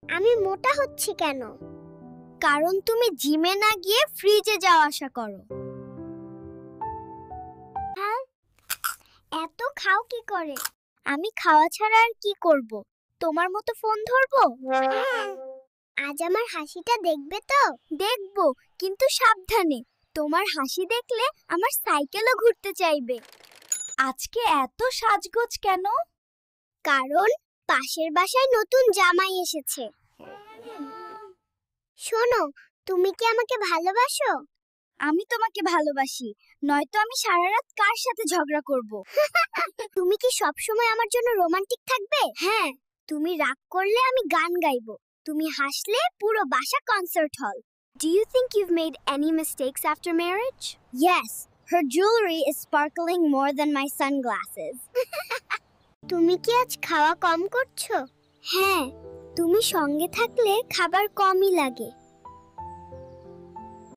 আমি মোটা হচ্ছি কেন? কারণ তুমি জিমে না গিয়ে ফ্রিজে যাওয়া আসা করো। হ্যাঁ, এত খাও কি করে? আমি খাওয়া ছাড়া আর কি করব? তোমার মতো ফোন ধরবো? আজ আমার হাসিটা দেখবে তো? দেখবো, কিন্তু সাবধানে। তোমার হাসি দেখলে আমার সাইকেলও ঘুরতে চাইবে। আজকে এত সাজগোজ কেন? কারণ পাশের বাসায় নতুন জামাই এসেছে। শোনো, তুমি কি আমাকে ভালোবাসো? আমি তোমাকে ভালোবাসি, নয়তো আমি সারা রাত কার সাথে ঝগড়া করব? তুমি কি সব সময় আমার জন্য রোমান্টিক থাকবে? হ্যাঁ, তুমি রাগ করলে আমি গান গাইবো, তুমি হাসলে পুরো বাসা কনসার্ট হল। Do you think you've made any mistakes after marriage? Yes, her jewelry is sparkling more than my sunglasses. তুমি কি আজ খাওয়া কম করছো? হ্যাঁ, তুমি সঙ্গে থাকলে খাবার কমই লাগে।